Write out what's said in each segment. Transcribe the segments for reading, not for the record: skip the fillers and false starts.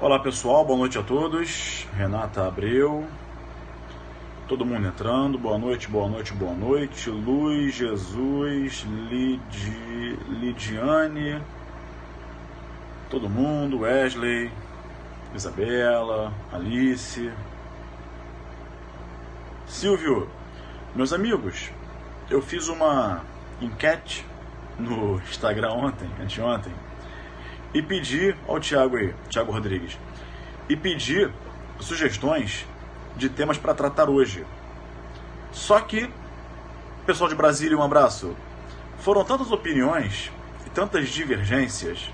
Olá pessoal, boa noite a todos. Renata Abreu, todo mundo entrando, boa noite, boa noite, boa noite. Luz, Jesus, Lidiane, todo mundo, Wesley, Isabela, Alice, Silvio. Meus amigos, eu fiz uma enquete no Instagram anteontem, e pedi ao Thiago aí, Thiago Rodrigues, e pedi sugestões de temas para tratar hoje. Só que, pessoal de Brasília, um abraço. Foram tantas opiniões e tantas divergências.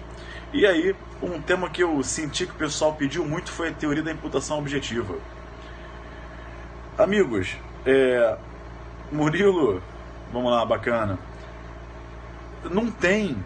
E aí, um tema que eu senti que o pessoal pediu muito foi a teoria da imputação objetiva. Amigos, Murilo, vamos lá, bacana. Não tem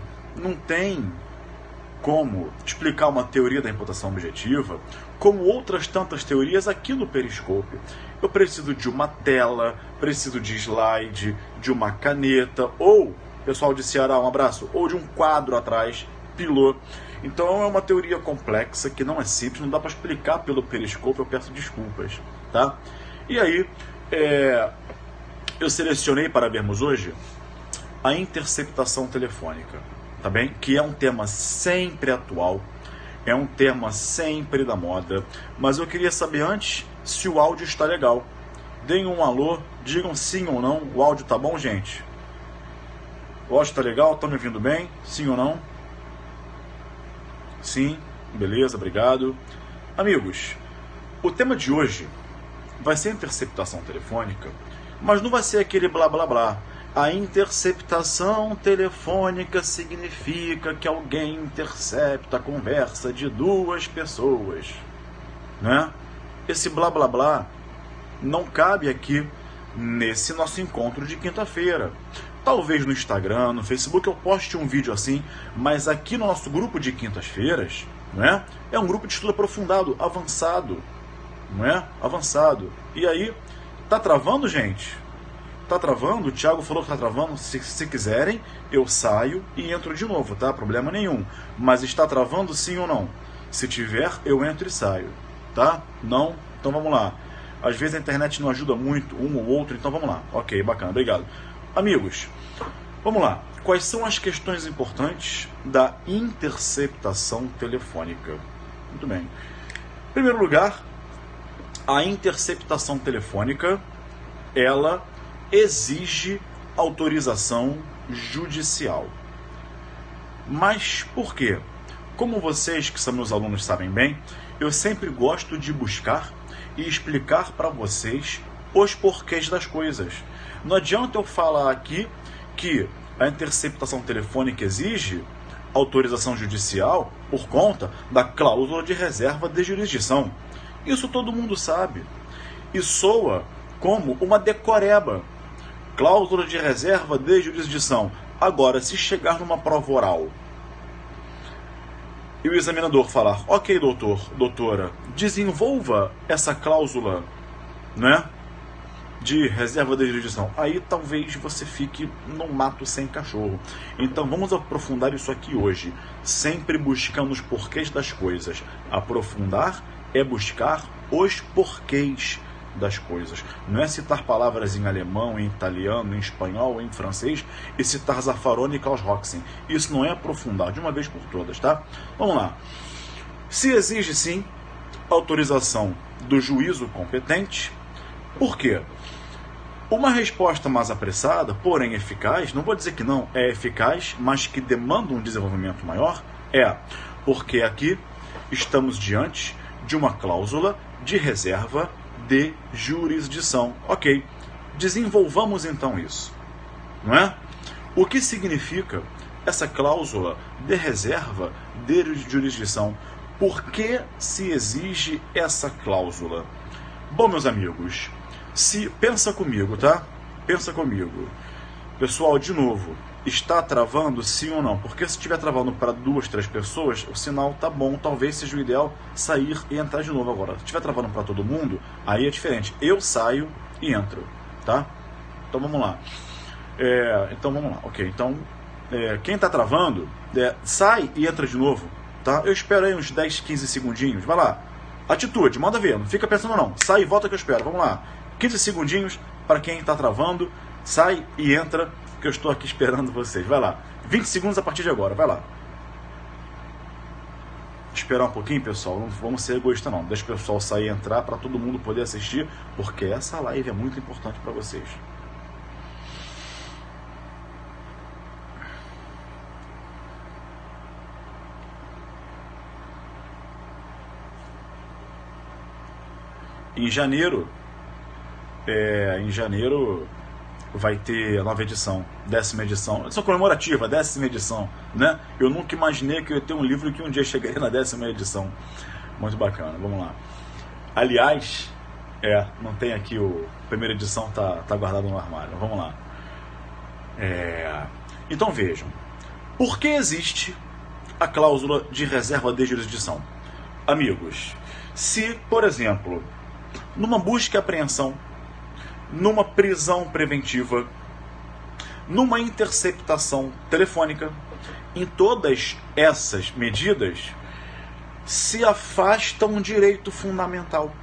como explicar uma teoria da imputação objetiva como outras tantas teorias aqui no Periscope. Eu preciso de uma tela, preciso de slide, de uma caneta, ou, pessoal de Ceará, um abraço, ou de um quadro atrás, pilô. Então é uma teoria complexa, que não é simples, não dá para explicar pelo Periscope, eu peço desculpas, tá? E aí, eu selecionei para vermos hoje a interceptação telefônica, tá bem? Que é um tema sempre atual, é um tema sempre da moda, mas eu queria saber antes se o áudio está legal. Deem um alô, digam sim ou não, o áudio tá bom, gente? O áudio tá legal? Estão me ouvindo bem? Sim ou não? Sim, beleza, obrigado. Amigos, o tema de hoje vai ser interceptação telefônica, mas não vai ser aquele blá blá blá. A interceptação telefônica significa que alguém intercepta a conversa de duas pessoas, né? Esse blá blá blá não cabe aqui nesse nosso encontro de quinta-feira. Talvez no Instagram, no Facebook eu poste um vídeo assim, mas aqui no nosso grupo de quintas-feiras, né? É um grupo de estudo aprofundado, avançado, não é? Avançado. E aí, tá travando, gente? Tá travando? O Thiago falou que tá travando. Se quiserem, eu saio e entro de novo, tá? Problema nenhum. Mas está travando sim ou não? Se tiver, eu entro e saio, tá? Não? Então vamos lá. Às vezes a internet não ajuda muito, um ou outro, então vamos lá. Ok, bacana, obrigado. Amigos, vamos lá. Quais são as questões importantes da interceptação telefônica? Muito bem. Em primeiro lugar, a interceptação telefônica, ela exige autorização judicial. Mas por quê? Como vocês, que são meus alunos, sabem bem, eu sempre gosto de buscar e explicar para vocês os porquês das coisas. Não adianta eu falar aqui que a interceptação telefônica exige autorização judicial por conta da cláusula de reserva de jurisdição. Isso todo mundo sabe. E soa como uma decoreba. Cláusula de reserva de jurisdição. Agora, se chegar numa prova oral e o examinador falar: ok, doutor, doutora, desenvolva essa cláusula, né, de reserva de jurisdição, aí talvez você fique no mato sem cachorro. Então vamos aprofundar isso aqui hoje, sempre buscando os porquês das coisas. Aprofundar é buscar os porquês das coisas. Não é citar palavras em alemão, em italiano, em espanhol, em francês e citar Zaffaroni e Klaus Roxen. Isso não é aprofundar de uma vez por todas, tá? Vamos lá. Se exige sim autorização do juízo competente, por quê? Uma resposta mais apressada, porém eficaz, não vou dizer que não é eficaz, mas que demanda um desenvolvimento maior, porque aqui estamos diante de uma cláusula de reserva de jurisdição. Ok, desenvolvamos então isso, não é? O que significa essa cláusula de reserva de jurisdição? Por que se exige essa cláusula? Bom, meus amigos, pensa comigo, tá? Pensa comigo. Pessoal, de novo, está travando sim ou não? Porque se estiver travando para 2, 3 pessoas, o sinal tá bom, talvez seja o ideal sair e entrar de novo agora. Se estiver travando para todo mundo, aí é diferente. Eu saio e entro, tá? Então vamos lá. Ok, então quem está travando, sai e entra de novo, tá? Eu espero aí uns 10, 15 segundinhos. Vai lá. Atitude, manda ver. Não fica pensando não. Sai e volta que eu espero. Vamos lá. 15 segundinhos para quem está travando. Sai e entra, que eu estou aqui esperando vocês. Vai lá. 20 segundos a partir de agora. Vai lá. Esperar um pouquinho, pessoal. Não vamos ser egoístas não. Deixa o pessoal sair e entrar para todo mundo poder assistir, porque essa live é muito importante para vocês. Em janeiro vai ter a nova edição, 10ª edição, edição comemorativa, 10ª edição, né? Eu nunca imaginei que eu ia ter um livro que um dia chegaria na 10ª edição. Muito bacana, vamos lá. Aliás, não tem aqui a primeira edição, tá guardado no armário, vamos lá. Então vejam, por que existe a cláusula de reserva de jurisdição? Amigos, se, por exemplo, numa busca e apreensão, numa prisão preventiva, numa interceptação telefônica, em todas essas medidas se afasta um direito fundamental.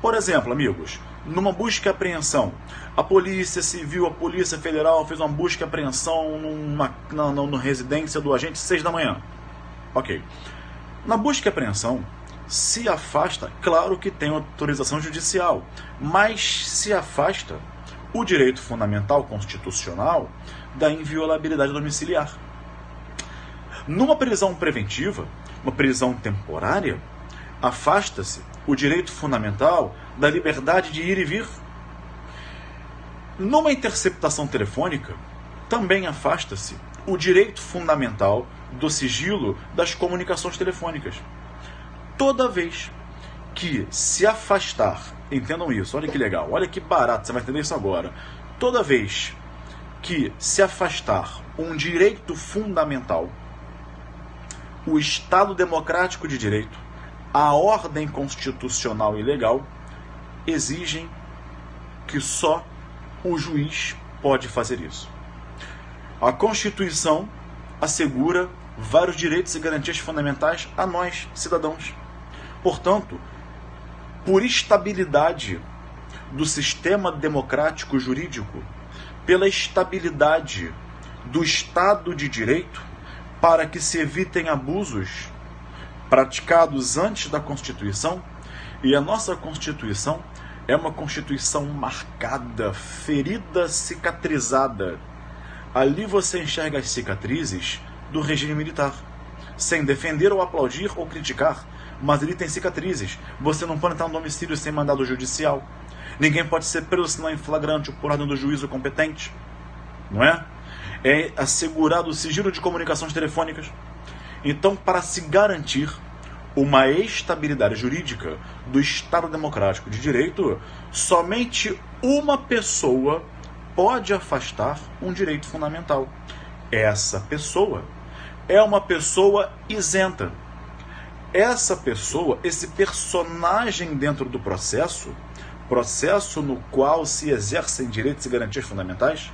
Por exemplo, amigos, numa busca e apreensão, a Polícia Civil, a Polícia Federal fez uma busca e apreensão na residência do agente 6 da manhã. Ok. Na busca e apreensão, se afasta, claro que tem autorização judicial, mas se afasta o direito fundamental constitucional da inviolabilidade domiciliar. Numa prisão preventiva, uma prisão temporária, afasta-se o direito fundamental da liberdade de ir e vir. Numa interceptação telefônica, também afasta-se o direito fundamental do sigilo das comunicações telefônicas. Toda vez que se afastar, entendam isso, olha que legal, olha que barato, você vai entender isso agora. Toda vez que se afastar um direito fundamental, o Estado democrático de direito, a ordem constitucional e legal, exigem que só o juiz pode fazer isso. A Constituição assegura vários direitos e garantias fundamentais a nós, cidadãos. Portanto, por estabilidade do sistema democrático jurídico, pela estabilidade do Estado de Direito, para que se evitem abusos praticados antes da Constituição, e a nossa Constituição é uma Constituição marcada, ferida, cicatrizada. Ali você enxerga as cicatrizes do regime militar, sem defender ou aplaudir ou criticar, mas ele tem cicatrizes. Você não pode entrar no domicílio sem mandado judicial. Ninguém pode ser preso senão em flagrante ou por ordem do juízo competente. Não é? É assegurado o sigilo de comunicações telefônicas. Então, para se garantir uma estabilidade jurídica do Estado Democrático de Direito, somente uma pessoa pode afastar um direito fundamental. Essa pessoa é uma pessoa isenta. Essa pessoa, esse personagem dentro do processo no qual se exercem direitos e garantias fundamentais,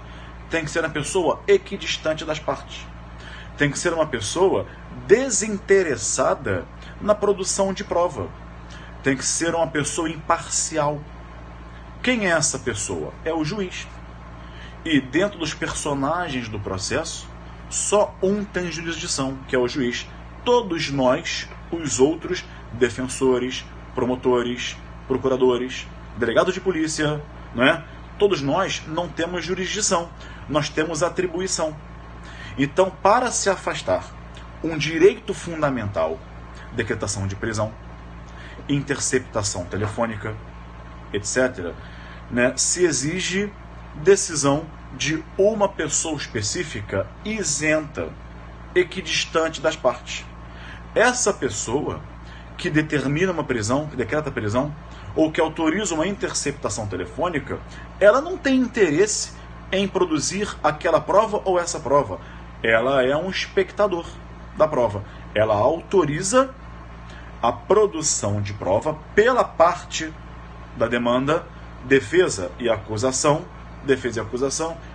tem que ser uma pessoa equidistante das partes. Tem que ser uma pessoa desinteressada na produção de prova. Tem que ser uma pessoa imparcial. Quem é essa pessoa? É o juiz. E dentro dos personagens do processo, só um tem jurisdição, que é o juiz. Todos nós, os outros, defensores, promotores, procuradores, delegados de polícia, não é? Todos nós não temos jurisdição, nós temos atribuição. Então, para se afastar um direito fundamental, decretação de prisão, interceptação telefônica, etc., né, se exige decisão de uma pessoa específica isenta, equidistante das partes. Essa pessoa que determina uma prisão, que decreta a prisão, ou que autoriza uma interceptação telefônica, ela não tem interesse em produzir aquela prova ou essa prova. Ela é um espectador da prova. Ela autoriza a produção de prova pela parte da demanda, defesa e acusação,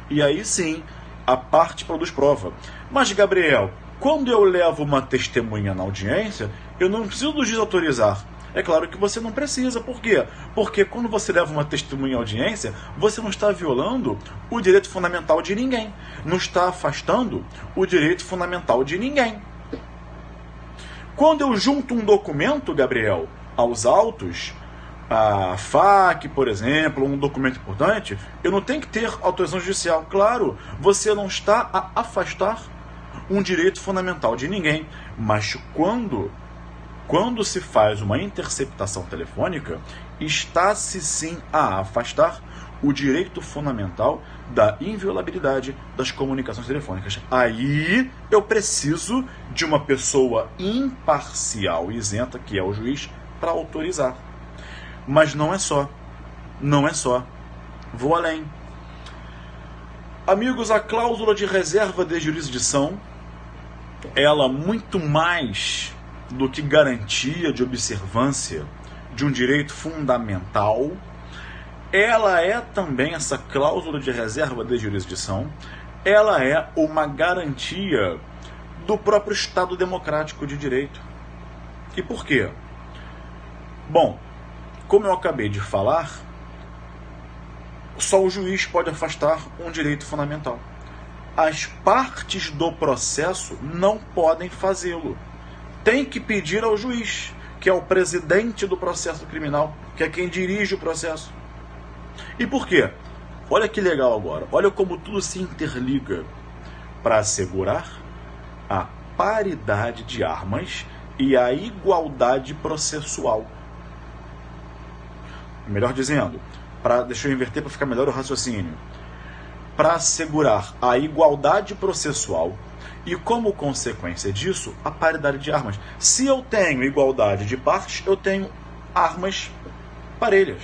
e aí sim a parte produz prova. Mas, Gabriel, Quando eu levo uma testemunha na audiência, eu não preciso do juiz autorizar. É claro que você não precisa. Por quê? Porque quando você leva uma testemunha à audiência, você não está violando o direito fundamental de ninguém. Não está afastando o direito fundamental de ninguém. Quando eu junto um documento, Gabriel, aos autos, a FAQ, por exemplo, um documento importante, eu não tenho que ter autorização judicial. Claro, você não está a afastar um direito fundamental de ninguém. Mas quando se faz uma interceptação telefônica, está-se sim a afastar o direito fundamental da inviolabilidade das comunicações telefônicas. Aí eu preciso de uma pessoa imparcial e isenta, que é o juiz, para autorizar. Mas não é só. Não é só. Vou além. Amigos, a cláusula de reserva de jurisdição, ela muito mais do que garantia de observância de um direito fundamental, ela é também, essa cláusula de reserva de jurisdição, ela é uma garantia do próprio Estado democrático de direito. E por quê? Bom, como eu acabei de falar, só o juiz pode afastar um direito fundamental. As partes do processo não podem fazê-lo. Tem que pedir ao juiz, que é o presidente do processo criminal, que é quem dirige o processo. E por quê? Olha que legal agora. Olha como tudo se interliga para assegurar a paridade de armas e a igualdade processual. Melhor dizendo, deixa eu inverter para ficar melhor o raciocínio. Para assegurar a igualdade processual e, como consequência disso, a paridade de armas. Se eu tenho igualdade de partes, eu tenho armas parelhas.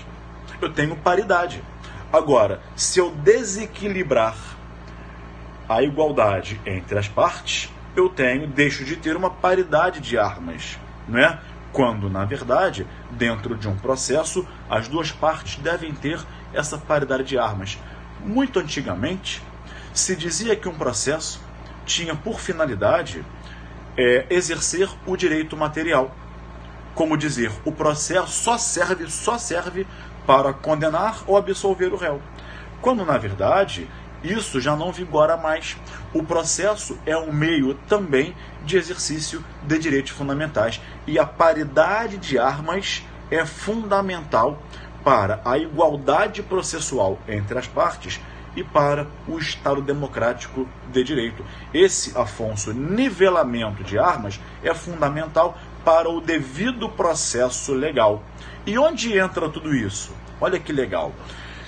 Eu tenho paridade. Agora, se eu desequilibrar a igualdade entre as partes, eu deixo de ter uma paridade de armas, não é? Quando, na verdade, dentro de um processo, as duas partes devem ter essa paridade de armas. Muito antigamente, se dizia que um processo tinha por finalidade exercer o direito material. Como dizer, o processo só serve para condenar ou absolver o réu. Quando, na verdade, isso já não vigora mais. O processo é um meio também de exercício de direitos fundamentais. E a paridade de armas é fundamental para a igualdade processual entre as partes e para o Estado democrático de direito. Esse, Afonso, nivelamento de armas é fundamental para o devido processo legal. E onde entra tudo isso? Olha que legal.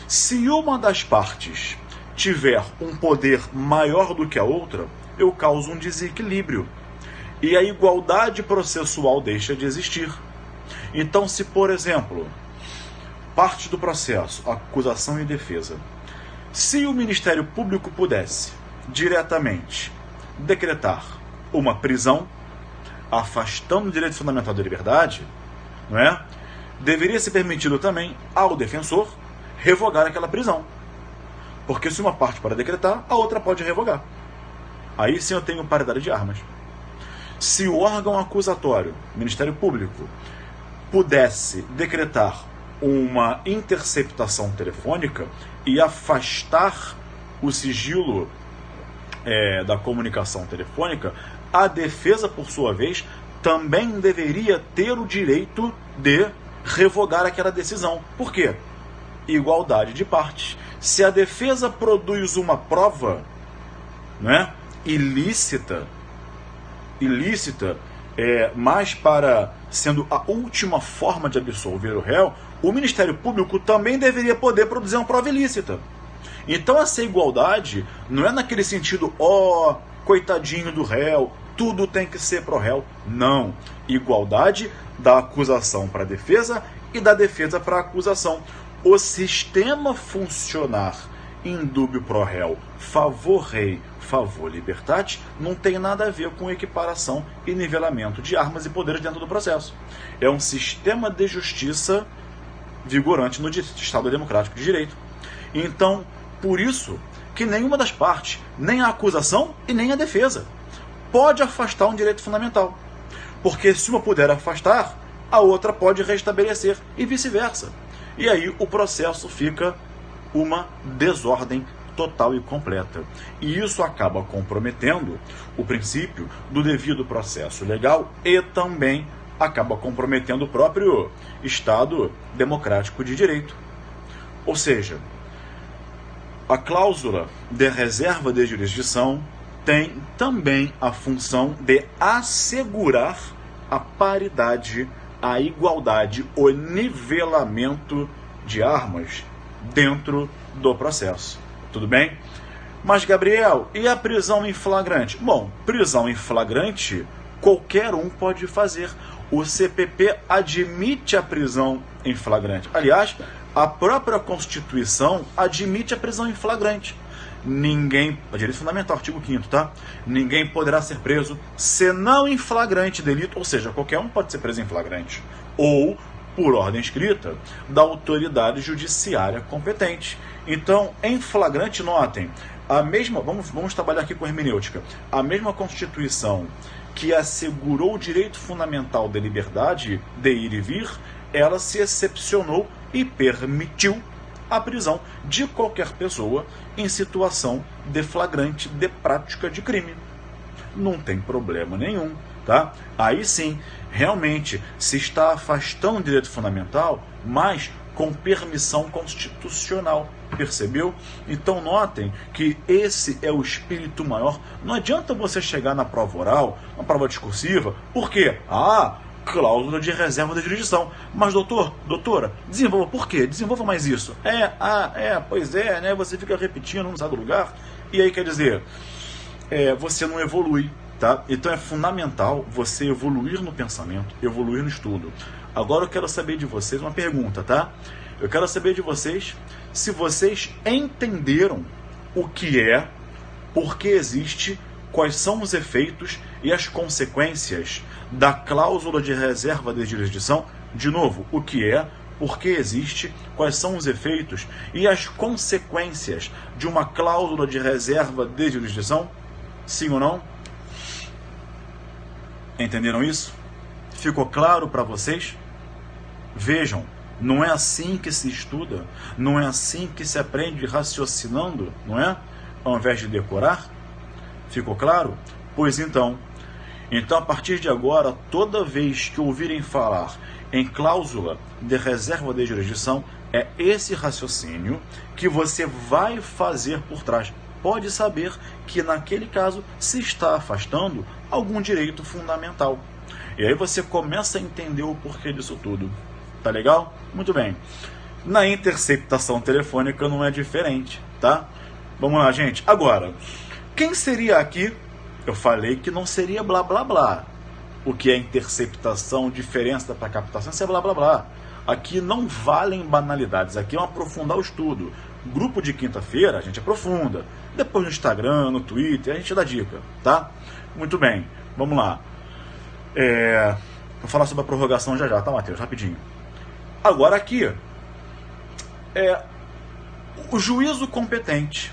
Se uma das partes tiver um poder maior do que a outra, eu causo um desequilíbrio. E a igualdade processual deixa de existir. Então, se, por exemplo, parte do processo, acusação e defesa, se o Ministério Público pudesse diretamente decretar uma prisão, afastando o direito fundamental da liberdade, não é? Deveria ser permitido também ao defensor revogar aquela prisão. Porque se uma parte pode decretar, a outra pode revogar. Aí sim eu tenho paridade de armas. Se o órgão acusatório, Ministério Público, pudesse decretar uma interceptação telefônica e afastar o sigilo da comunicação telefônica, a defesa, por sua vez, também deveria ter o direito de revogar aquela decisão. Por quê? Igualdade de partes. Se a defesa produz uma prova, né, ilícita, mas para sendo a última forma de absolver o réu, o Ministério Público também deveria poder produzir uma prova ilícita. Então essa igualdade não é naquele sentido, coitadinho do réu, tudo tem que ser pro réu. Não. Igualdade da acusação para a defesa e da defesa para a acusação. O sistema funcionar in dubio pro réu, favor rei, favor libertate, não tem nada a ver com equiparação e nivelamento de armas e poderes dentro do processo. É um sistema de justiça vigorante no Estado democrático de direito. Então, por isso que nenhuma das partes, nem a acusação e nem a defesa, pode afastar um direito fundamental. Porque se uma puder afastar, a outra pode restabelecer e vice-versa. E aí o processo fica uma desordem total e completa. E isso acaba comprometendo o princípio do devido processo legal e também acaba comprometendo o próprio Estado democrático de direito. Ou seja, a cláusula de reserva de jurisdição tem também a função de assegurar a paridade, a igualdade, o nivelamento de armas dentro do processo. Tudo bem? Mas, Gabriel, e a prisão em flagrante? Bom, prisão em flagrante qualquer um pode fazer. O CPP admite a prisão em flagrante. Aliás, a própria Constituição admite a prisão em flagrante. Ninguém, direito fundamental, artigo 5º, tá? Ninguém poderá ser preso senão em flagrante delito, ou seja, qualquer um pode ser preso em flagrante, ou por ordem escrita da autoridade judiciária competente. Então, em flagrante, notem, a mesma, vamos trabalhar aqui com hermenêutica, a mesma Constituição que assegurou o direito fundamental da liberdade de ir e vir, ela se excepcionou e permitiu a prisão de qualquer pessoa em situação de flagrante de prática de crime. Não tem problema nenhum, tá? Aí sim, realmente se está afastando o direito fundamental, mas com permissão constitucional. Percebeu? Então notem que esse é o espírito maior. Não adianta você chegar na prova oral, na prova discursiva, por quê? Cláusula de reserva da jurisdição. Mas doutora, desenvolva. Por quê? Desenvolva mais isso. Pois é, né? Você fica repetindo, não sai do lugar. E aí quer dizer, você não evolui, tá? Então é fundamental você evoluir no pensamento, evoluir no estudo. Agora eu quero saber de vocês uma pergunta, tá? Eu quero saber de vocês se vocês entenderam o que é, por que existe, quais são os efeitos e as consequências da cláusula de reserva de jurisdição. De novo, o que é, por que existe, quais são os efeitos e as consequências de uma cláusula de reserva de jurisdição? Sim ou não? Entenderam isso? Ficou claro para vocês? Vejam, não é assim que se estuda, não é assim que se aprende raciocinando, não é? Ao invés de decorar? Ficou claro? Pois então, a partir de agora, toda vez que ouvirem falar em cláusula de reserva de jurisdição, é esse raciocínio que você vai fazer por trás. Pode saber que naquele caso se está afastando algum direito fundamental. E aí você começa a entender o porquê disso tudo. Tá legal? Muito bem. Na interceptação telefônica não é diferente, tá? Vamos lá, gente. Agora, quem seria aqui? Eu falei que não seria blá blá blá. O que é interceptação, diferença para captação, isso é blá blá blá. Aqui não valem banalidades, aqui é um aprofundar o estudo. Grupo de quinta-feira a gente aprofunda. Depois no Instagram, no Twitter, a gente dá dica, tá? Muito bem, vamos lá. Vou falar sobre a prorrogação já, tá, Matheus? Rapidinho. Agora aqui, o juízo competente.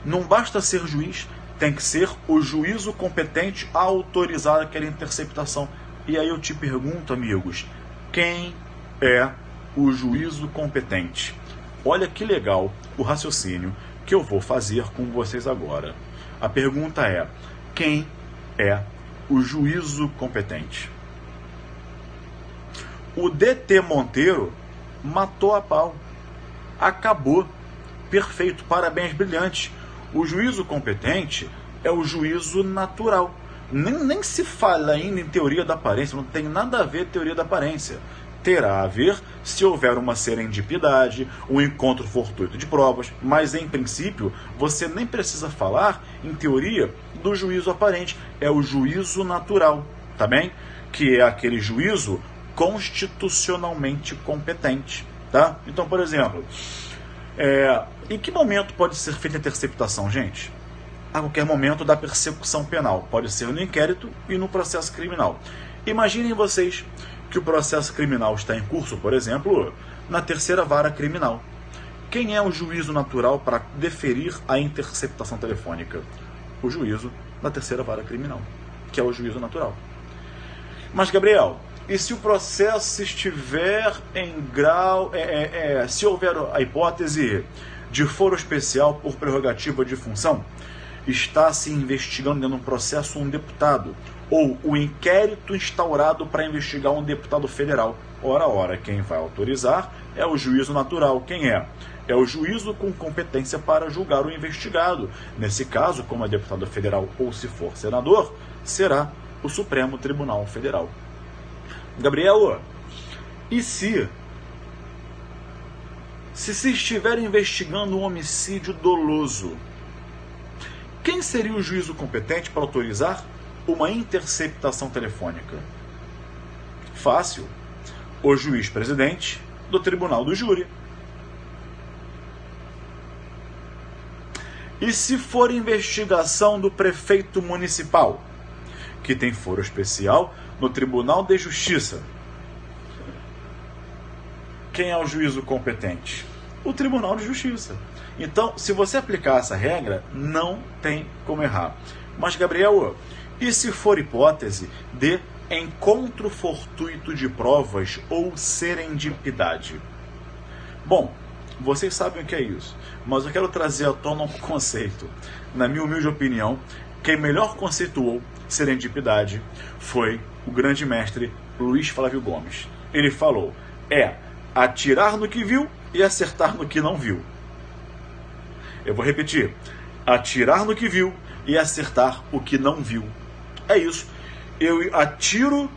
Não basta ser juiz, tem que ser o juízo competente a autorizar aquela interceptação. E aí eu te pergunto, amigos, quem é o juízo competente? Olha que legal o raciocínio que eu vou fazer com vocês agora. A pergunta é, quem é o juízo competente? O DT Monteiro matou a pau. Acabou. Perfeito, parabéns, brilhante. O juízo competente é o juízo natural. Nem se fala ainda em teoria da aparência, não tem nada a ver com teoria da aparência. Terá a ver se houver uma serendipidade, um encontro fortuito de provas, mas em princípio você nem precisa falar em teoria do juízo aparente, é o juízo natural, tá bem? Que é aquele juízo constitucionalmente competente, tá? Então, por exemplo, em que momento pode ser feita a interceptação, gente? A qualquer momento da persecução penal, pode ser no inquérito e no processo criminal. Imaginem vocês que o processo criminal está em curso, por exemplo, na terceira vara criminal. Quem é o juízo natural para deferir a interceptação telefônica? O juízo da terceira vara criminal. que é o juízo natural. Mas, Gabriel, e se o processo estiver em grau, se houver a hipótese de foro especial por prerrogativa de função, está se investigando dentro de um processo um deputado, ou o inquérito instaurado para investigar um deputado federal. Ora, quem vai autorizar é o juízo natural. Quem é? É o juízo com competência para julgar o investigado. Nesse caso, como é deputado federal ou se for senador, será o Supremo Tribunal Federal. Gabriel, e se estiver investigando um homicídio doloso, quem seria o juízo competente para autorizar uma interceptação telefônica? Fácil. O juiz-presidente do Tribunal do Júri. E se for investigação do prefeito municipal, que tem foro especial no Tribunal de Justiça, quem é o juízo competente? O Tribunal de Justiça. Então, se você aplicar essa regra, não tem como errar. Mas, Gabriel, e se for hipótese de encontro fortuito de provas ou serendipidade? Bom, vocês sabem o que é isso, mas eu quero trazer à tona um conceito. Na minha humilde opinião, quem melhor conceituou serendipidade foi o grande mestre Luiz Flávio Gomes. Ele falou, atirar no que viu e acertar no que não viu. Eu vou repetir, atirar no que viu e acertar o que não viu. É isso. Eu atiro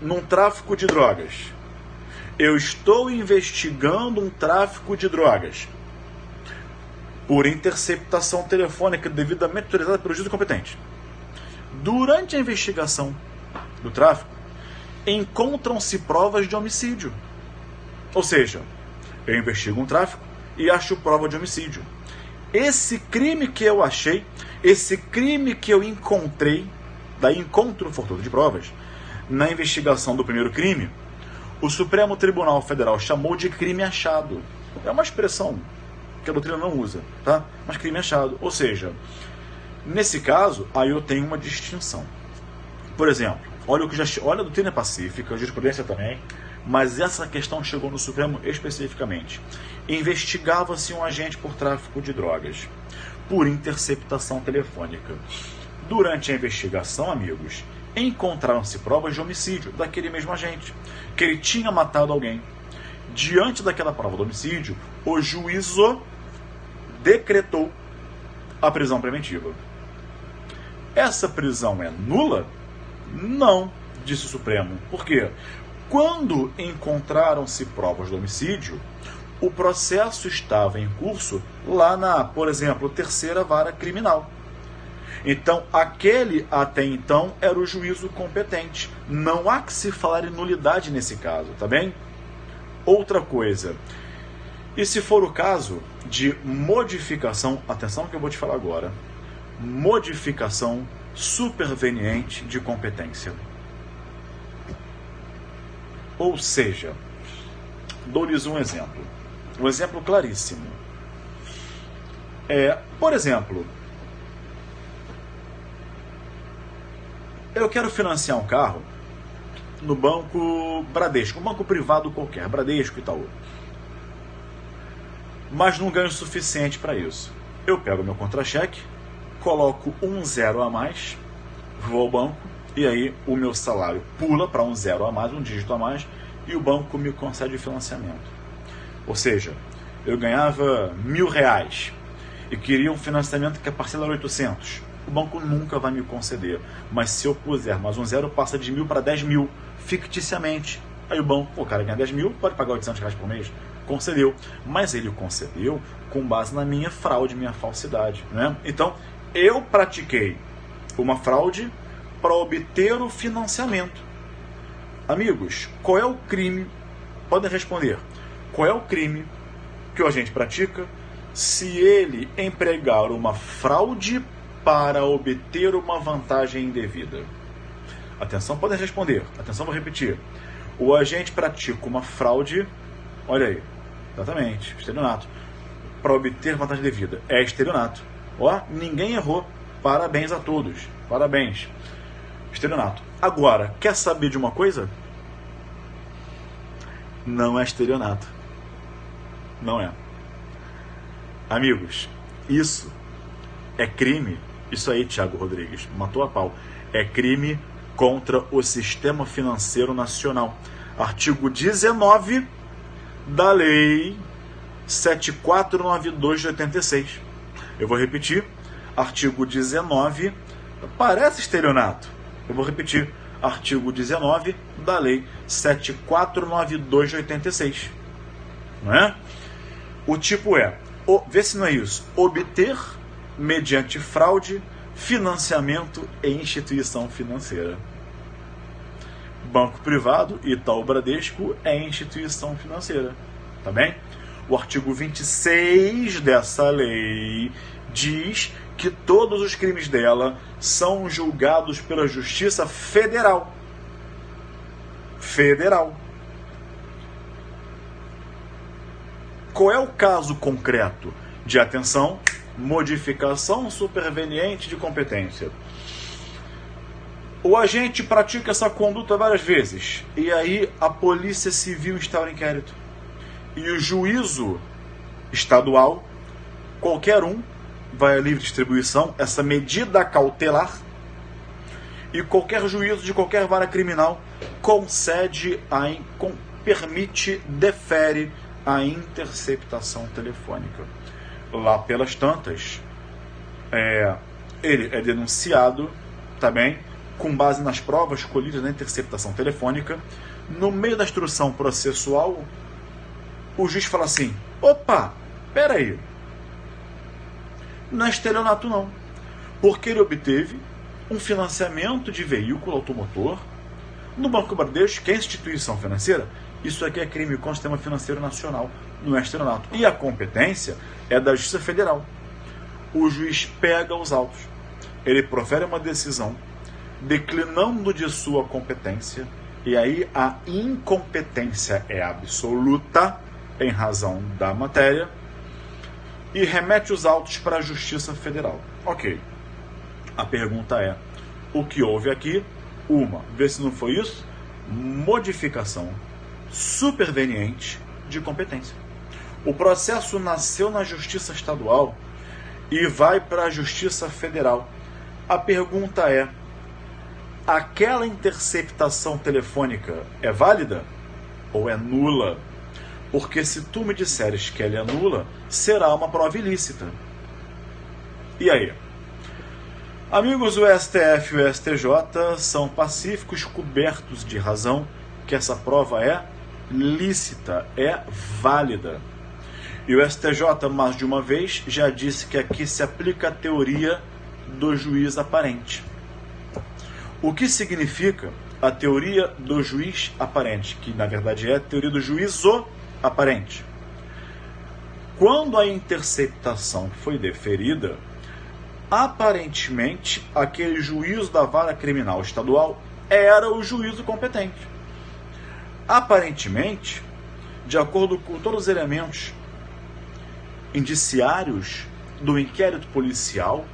num tráfico de drogas. Eu estou investigando um tráfico de drogas por interceptação telefônica devidamente autorizada pelo juiz competente. Durante a investigação do tráfico, encontram-se provas de homicídio. Ou seja, eu investigo um tráfico e acho prova de homicídio. Esse crime que eu achei, esse crime que eu encontrei, daí encontro fortuito de provas, na investigação do primeiro crime, o Supremo Tribunal Federal chamou de crime achado. É uma expressão que a doutrina não usa, tá? Mas crime achado. Ou seja, nesse caso, aí eu tenho uma distinção. Por exemplo, olha a doutrina é pacífica, a jurisprudência também, mas essa questão chegou no Supremo especificamente. Investigava-se um agente por tráfico de drogas, por interceptação telefônica. Durante a investigação, amigos, encontraram-se provas de homicídio daquele mesmo agente, que ele tinha matado alguém. Diante daquela prova do homicídio, o juízo decretou a prisão preventiva. Essa prisão é nula? Não, disse o Supremo. Por quê? Quando encontraram-se provas do homicídio, o processo estava em curso lá na, por exemplo, terceira vara criminal. Então, aquele até então era o juízo competente. Não há que se falar em nulidade nesse caso, tá bem? Outra coisa, e se for o caso de modificação, atenção que eu vou te falar agora, modificação superveniente de competência. Ou seja, dou-lhes um exemplo claríssimo. Por exemplo, eu quero financiar um carro no banco Bradesco, um banco privado qualquer, Bradesco e tal. Mas não ganho o suficiente para isso. Eu pego meu contra-cheque, coloco um zero a mais, vou ao banco, e aí o meu salário pula para um zero a mais, um dígito a mais, e o banco me concede financiamento. Ou seja, eu ganhava R$1.000 e queria um financiamento que a parcela era 800. O banco nunca vai me conceder. Mas se eu puser mais um zero, passa de 1.000 para 10.000, ficticiamente. Aí o banco, o cara ganha 10.000, pode pagar R$800 por mês. Concedeu. Mas ele concedeu com base na minha fraude, minha falsidade, né? Então, eu pratiquei uma fraude para obter o financiamento. Amigos, qual é o crime? Podem responder. Qual é o crime que o agente pratica se ele empregar uma fraude para obter uma vantagem indevida? Atenção, podem responder. Atenção, vou repetir. O agente pratica uma fraude, olha aí, exatamente, estelionato, para obter vantagem indevida. É estelionato. Ó, ninguém errou. Parabéns a todos. Parabéns. Estelionato. Agora, quer saber de uma coisa? Não é estelionato. Não é. Amigos, isso é crime. Isso aí, Thiago Rodrigues, matou a pau. É crime contra o Sistema Financeiro Nacional. Artigo 19 da Lei 7492 de 86. Eu vou repetir. Artigo 19. Parece estelionato. Eu vou repetir. Artigo 19 da Lei 7492 de 86. Não é? O tipo é, vê se não é isso, obter, mediante fraude, financiamento em instituição financeira. Banco privado, Itaú Bradesco, é instituição financeira. Tá bem? O artigo 26 dessa lei diz que todos os crimes dela são julgados pela Justiça Federal. Federal. Qual é o caso concreto de, atenção, modificação superveniente de competência? O agente pratica essa conduta várias vezes e aí a Polícia Civil instaura inquérito. E o juízo estadual, qualquer um, vai à livre distribuição, essa medida cautelar, e qualquer juízo de qualquer vara criminal concede, permite, defere a interceptação telefônica. Lá pelas tantas, ele é denunciado também, com base nas provas colhidas na interceptação telefônica. No meio da instrução processual, o juiz fala assim: opa, peraí, não é estelionato não, porque ele obteve um financiamento de veículo automotor no Banco Bradesco, que é instituição financeira. Isso aqui é crime contra o Sistema Financeiro Nacional, não é estelionato. E a competência é da Justiça Federal. O juiz pega os autos, ele profere uma decisão declinando de sua competência, e aí a incompetência é absoluta em razão da matéria, e remete os autos para a Justiça Federal. Ok. A pergunta é, o que houve aqui? Vê se não foi isso, modificação superveniente de competência. O processo nasceu na Justiça Estadual e vai para a Justiça Federal. A pergunta é, aquela interceptação telefônica é válida ou é nula? Porque se tu me disseres que ela é nula, será uma prova ilícita. E aí? Amigos, o STF e o STJ são pacíficos, cobertos de razão, que essa prova é lícita, é válida. E o STJ, mais de uma vez, já disse que aqui se aplica a teoria do juiz aparente. O que significa a teoria do juiz aparente? Que, na verdade, é a teoria do juízo aparente. Quando a interceptação foi deferida, aparentemente, aquele juízo da vara criminal estadual era o juízo competente. Aparentemente, de acordo com todos os elementos indiciários do inquérito policial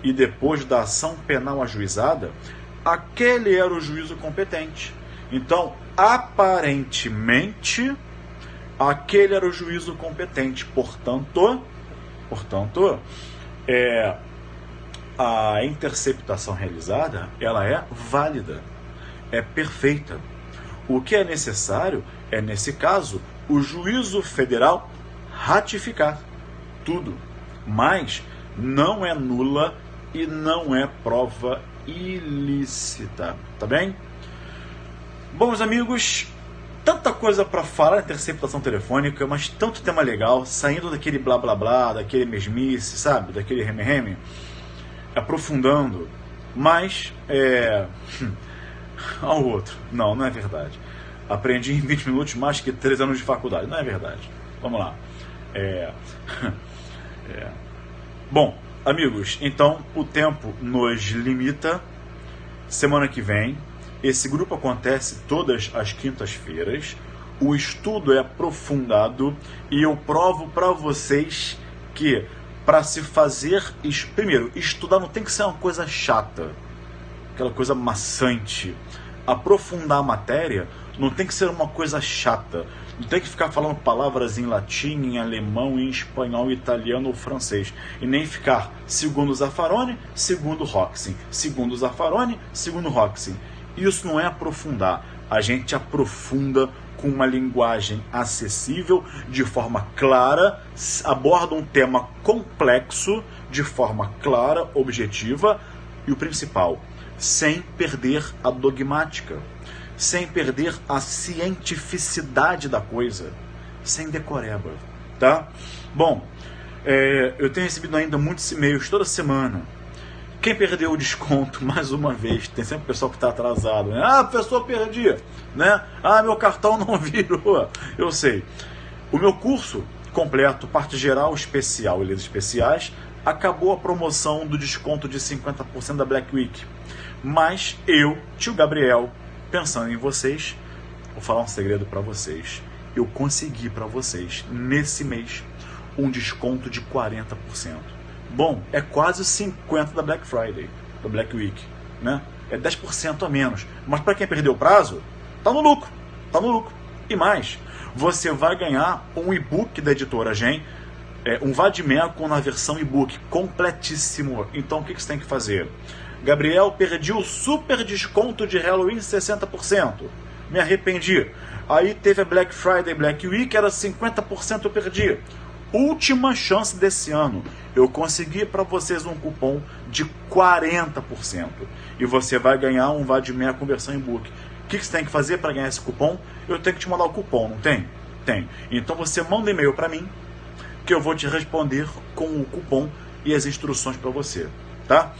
e depois da ação penal ajuizada, aquele era o juízo competente. Então, aparentemente, aquele era o juízo competente. Portanto, a interceptação realizada, ela é válida, é perfeita. O que é necessário é, nesse caso, o juízo federal ratificar tudo, mas não é nula e não é prova ilícita, tá bem? Bom, meus amigos, tanta coisa para falar na interceptação telefônica, mas tanto tema legal, saindo daquele blá blá blá, daquele mesmice, sabe, daquele reme-reme, aprofundando, mas ao outro. Não é verdade. Aprendi em 20 minutos mais que 3 anos de faculdade. Não é verdade. Vamos lá. Bom, amigos, então o tempo nos limita. Semana que vem, esse grupo acontece todas as quintas-feiras. O estudo é aprofundado e eu provo para vocês que para se fazer... Primeiro, estudar não tem que ser uma coisa chata. aquela coisa maçante. Aprofundar a matéria não tem que ser uma coisa chata. Não tem que ficar falando palavras em latim, em alemão, em espanhol, italiano ou francês. E nem ficar segundo Zaffaroni, segundo Roxin. Segundo Zaffaroni, segundo Roxin. Isso não é aprofundar. A gente aprofunda com uma linguagem acessível, de forma clara, aborda um tema complexo, de forma clara, objetiva, e o principal, sem perder a dogmática, sem perder a cientificidade da coisa, sem decoreba, tá? Bom, eu tenho recebido ainda muitos e-mails toda semana. Quem perdeu o desconto, mais uma vez, tem sempre pessoal que está atrasado, né? Ah, pessoa perdi, né? Ah, meu cartão não virou. Eu sei. O meu curso completo, parte geral, especial e leis especiais, acabou a promoção do desconto de 50% da Black Week. Mas eu, tio Gabriel, pensando em vocês, vou falar um segredo para vocês. Eu consegui para vocês, nesse mês, um desconto de 40%. Bom, é quase 50% da Black Friday, da Black Week, né? É 10% a menos. Mas para quem perdeu o prazo, tá no lucro, tá no lucro. E mais, você vai ganhar um e-book da editora Gen, um Vadimeco na versão e-book, completíssimo. Então o que você tem que fazer? Gabriel, perdi o super desconto de Halloween 60%. Me arrependi. Aí teve a Black Friday, Black Week, era 50%, eu perdi. Última chance desse ano. Eu consegui para vocês um cupom de 40%. E você vai ganhar um Vadimeco com versão e-book. O que você tem que fazer para ganhar esse cupom? Eu tenho que te mandar o cupom, não tem? Tem. Então você manda um e-mail para mim, que eu vou te responder com o cupom e as instruções para você, tá?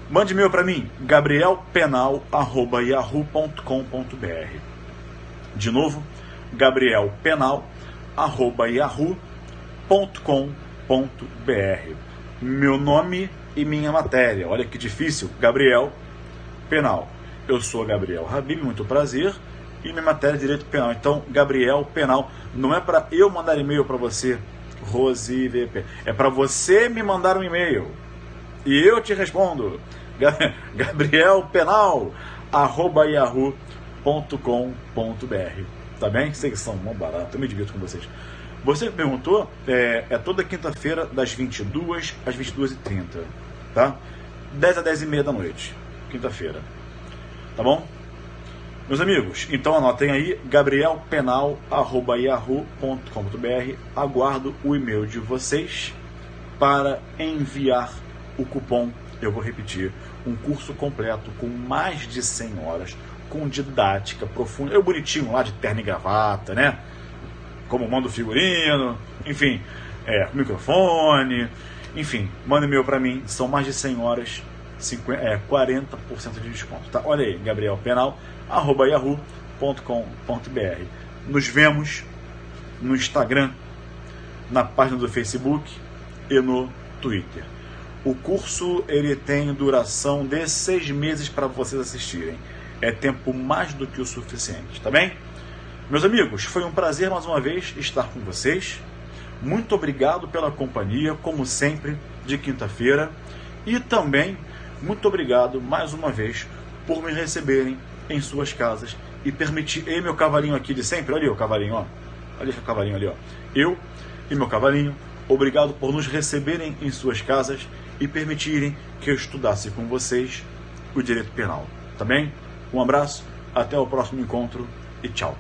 Mande e-mail para mim, gabrielpenal@yahoo.com.br. De novo, gabrielpenal@yahoo.com.br. Meu nome e minha matéria. Olha que difícil. Gabriel Penal. Eu sou Gabriel Habib, muito prazer. E minha matéria é Direito Penal. Então, Gabriel Penal. Não é para eu mandar e-mail para você, Rosi VP. É para você me mandar um e-mail. E eu te respondo. gabrielpenal@yahoo.com.br. Tá bem? Sei que são mó barato. Eu me divirto com vocês. Você me perguntou, é toda quinta-feira, das 22 às 22h30, tá? 10 a 10h30 da noite, quinta-feira, tá bom? Meus amigos, então anotem aí, gabrielpenal@yahoo.com.br. Aguardo o e-mail de vocês para enviar o cupom, eu vou repetir, um curso completo com mais de 100 horas, com didática profunda, eu bonitinho lá de terno e gravata, né? Como mando figurino, enfim, microfone, enfim, manda e-mail para mim, são mais de 100 horas, 40% de desconto, tá? Olha aí, gabrielpenal@yahoo.com.br. Nos vemos no Instagram, na página do Facebook e no Twitter. O curso ele tem duração de 6 meses para vocês assistirem. É tempo mais do que o suficiente, tá bem? Meus amigos, foi um prazer mais uma vez estar com vocês. Muito obrigado pela companhia, como sempre, de quinta-feira. E também, muito obrigado mais uma vez por me receberem em suas casas e permitir... E meu cavalinho aqui de sempre, olha aí o cavalinho, ó. Olha o cavalinho ali, ó. Eu e meu cavalinho, obrigado por nos receberem em suas casas e permitirem que eu estudasse com vocês o direito penal. Tá bem? Um abraço, até o próximo encontro e tchau.